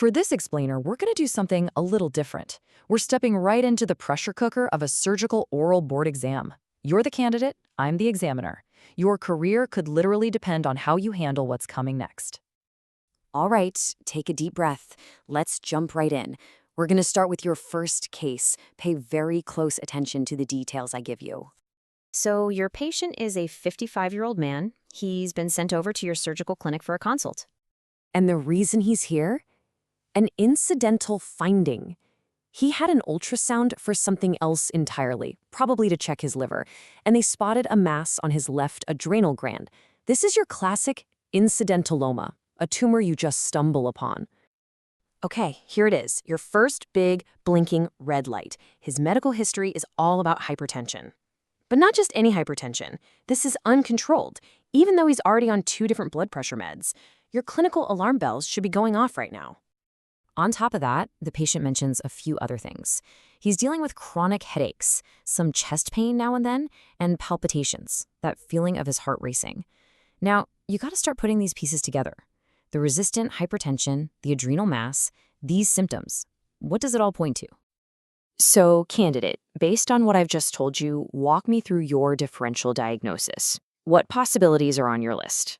For this explainer, we're going to do something a little different. We're stepping right into the pressure cooker of a surgical oral board exam. You're the candidate, I'm the examiner. Your career could literally depend on how you handle what's coming next. All right, take a deep breath. Let's jump right in. We're going to start with your first case. Pay very close attention to the details I give you. So your patient is a 55-year-old man. He's been sent over to your surgical clinic for a consult. And the reason he's here? An incidental finding. He had an ultrasound for something else entirely, probably to check his liver, and they spotted a mass on his left adrenal gland. This is your classic incidentaloma, a tumor you just stumble upon. Okay, here it is, your first big, blinking red light. His medical history is all about hypertension. But not just any hypertension. This is uncontrolled, even though he's already on 2 different blood pressure meds. Your clinical alarm bells should be going off right now. On top of that, the patient mentions a few other things. He's dealing with chronic headaches, some chest pain now and then, and palpitations, that feeling of his heart racing. Now, you got to start putting these pieces together. The resistant hypertension, the adrenal mass, these symptoms. What does it all point to? So, candidate, based on what I've just told you, walk me through your differential diagnosis. What possibilities are on your list?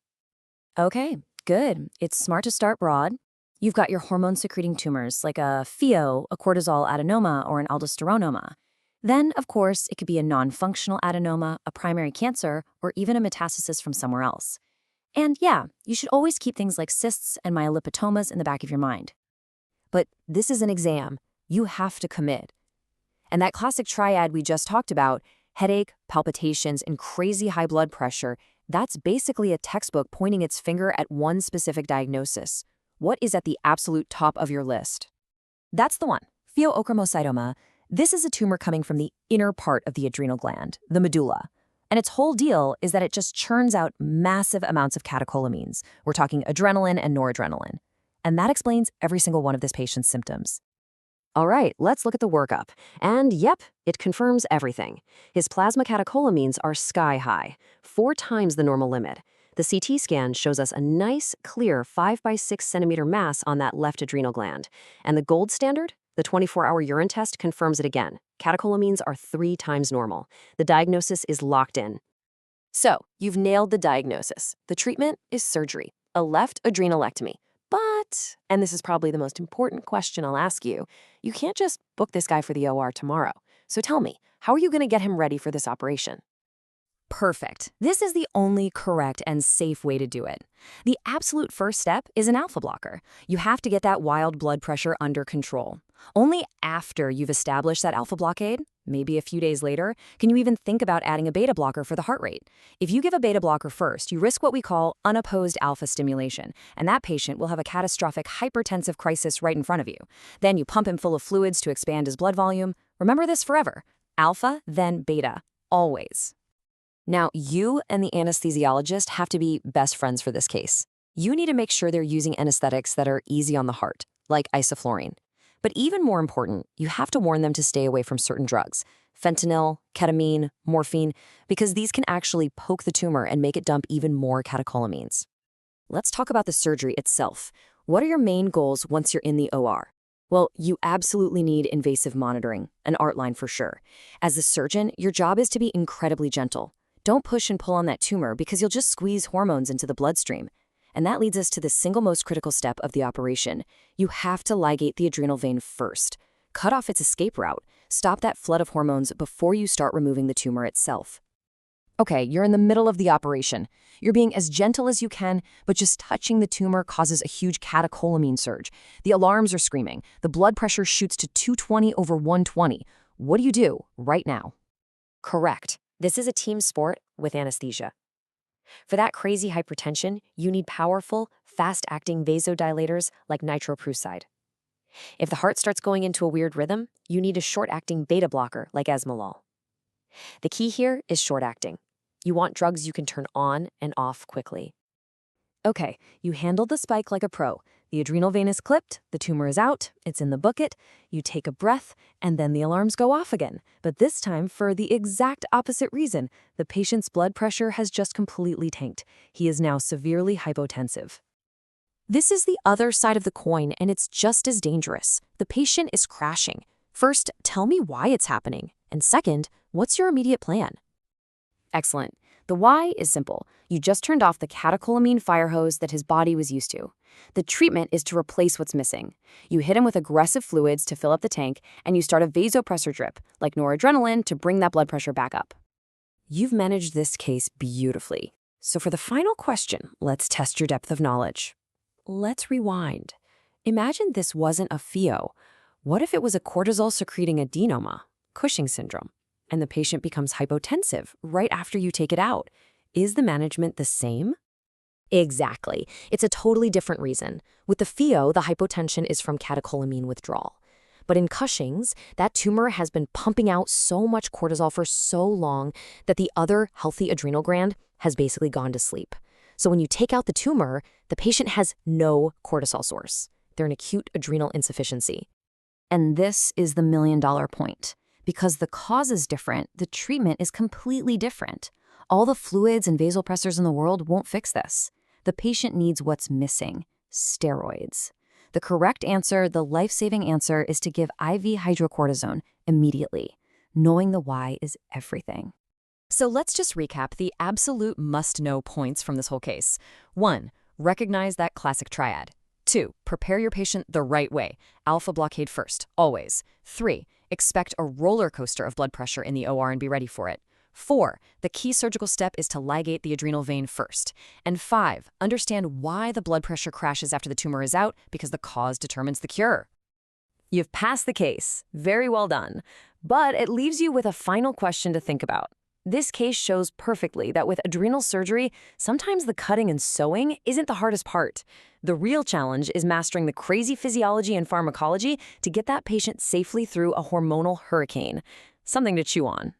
Okay, good. It's smart to start broad. You've got your hormone-secreting tumors, like a PHO, a cortisol adenoma, or an aldosteronoma. Then, of course, it could be a non-functional adenoma, a primary cancer, or even a metastasis from somewhere else. And yeah, you should always keep things like cysts and myelopatomas in the back of your mind. But this is an exam. You have to commit. And that classic triad we just talked about, headache, palpitations, and crazy high blood pressure, that's basically a textbook pointing its finger at one specific diagnosis. What is at the absolute top of your list? That's the one, pheochromocytoma. This is a tumor coming from the inner part of the adrenal gland, the medulla. And its whole deal is that it just churns out massive amounts of catecholamines. We're talking adrenaline and noradrenaline. And that explains every single one of this patient's symptoms. All right, let's look at the workup. And yep, it confirms everything. His plasma catecholamines are sky high, 4 times the normal limit. The CT scan shows us a nice, clear 5 by 6 centimeter mass on that left adrenal gland. And the gold standard, the 24-hour urine test, confirms it again. Catecholamines are 3 times normal. The diagnosis is locked in. So, you've nailed the diagnosis. The treatment is surgery, a left adrenalectomy. But, and this is probably the most important question I'll ask you, you can't just book this guy for the OR tomorrow. So tell me, how are you going to get him ready for this operation? Perfect. This is the only correct and safe way to do it. The absolute first step is an alpha blocker. You have to get that wild blood pressure under control. Only after you've established that alpha blockade, maybe a few days later, can you even think about adding a beta blocker for the heart rate. If you give a beta blocker first, you risk what we call unopposed alpha stimulation, and that patient will have a catastrophic hypertensive crisis right in front of you. Then you pump him full of fluids to expand his blood volume. Remember this forever. Alpha, then beta. Always. Now, you and the anesthesiologist have to be best friends for this case. You need to make sure they're using anesthetics that are easy on the heart, like isoflurane. But even more important, you have to warn them to stay away from certain drugs, fentanyl, ketamine, morphine, because these can actually poke the tumor and make it dump even more catecholamines. Let's talk about the surgery itself. What are your main goals once you're in the OR? Well, you absolutely need invasive monitoring, an art line for sure. As a surgeon, your job is to be incredibly gentle. Don't push and pull on that tumor because you'll just squeeze hormones into the bloodstream. And that leads us to the single most critical step of the operation. You have to ligate the adrenal vein first. Cut off its escape route. Stop that flood of hormones before you start removing the tumor itself. Okay, you're in the middle of the operation. You're being as gentle as you can, but just touching the tumor causes a huge catecholamine surge. The alarms are screaming. The blood pressure shoots to 220/120. What do you do right now? Correct. This is a team sport with anesthesia. For that crazy hypertension, you need powerful, fast-acting vasodilators like nitroprusside. If the heart starts going into a weird rhythm, you need a short-acting beta blocker like esmolol. The key here is short-acting. You want drugs you can turn on and off quickly. Okay, you handled the spike like a pro. The adrenal vein is clipped, the tumor is out, it's in the bucket, you take a breath, and then the alarms go off again. But this time for the exact opposite reason. The patient's blood pressure has just completely tanked. He is now severely hypotensive. This is the other side of the coin, and it's just as dangerous. The patient is crashing. First, tell me why it's happening. And second, what's your immediate plan? Excellent. The why is simple. You just turned off the catecholamine fire hose that his body was used to. The treatment is to replace what's missing. You hit him with aggressive fluids to fill up the tank, and you start a vasopressor drip, like noradrenaline, to bring that blood pressure back up. You've managed this case beautifully. So for the final question, let's test your depth of knowledge. Let's rewind. Imagine this wasn't a PHIO. What if it was a cortisol-secreting adenoma, Cushing's syndrome, and the patient becomes hypotensive right after you take it out? Is the management the same? Exactly. It's a totally different reason. With the PHIO, the hypotension is from catecholamine withdrawal. But in Cushing's, that tumor has been pumping out so much cortisol for so long that the other healthy adrenal gland has basically gone to sleep. So when you take out the tumor, the patient has no cortisol source. They're in acute adrenal insufficiency. And this is the million-dollar point. Because the cause is different, the treatment is completely different. All the fluids and vasopressors in the world won't fix this. The patient needs what's missing: steroids. The correct answer, the life-saving answer, is to give IV hydrocortisone immediately. Knowing the why is everything. So let's just recap the absolute must-know points from this whole case. 1. Recognize that classic triad. 2. Prepare your patient the right way. Alpha blockade first, always. 3. Expect a roller coaster of blood pressure in the OR and be ready for it. 4. The key surgical step is to ligate the adrenal vein first. And 5. Understand why the blood pressure crashes after the tumor is out, because the cause determines the cure. You've passed the case. Very well done. But it leaves you with a final question to think about. This case shows perfectly that with adrenal surgery, sometimes the cutting and sewing isn't the hardest part. The real challenge is mastering the crazy physiology and pharmacology to get that patient safely through a hormonal hurricane. Something to chew on.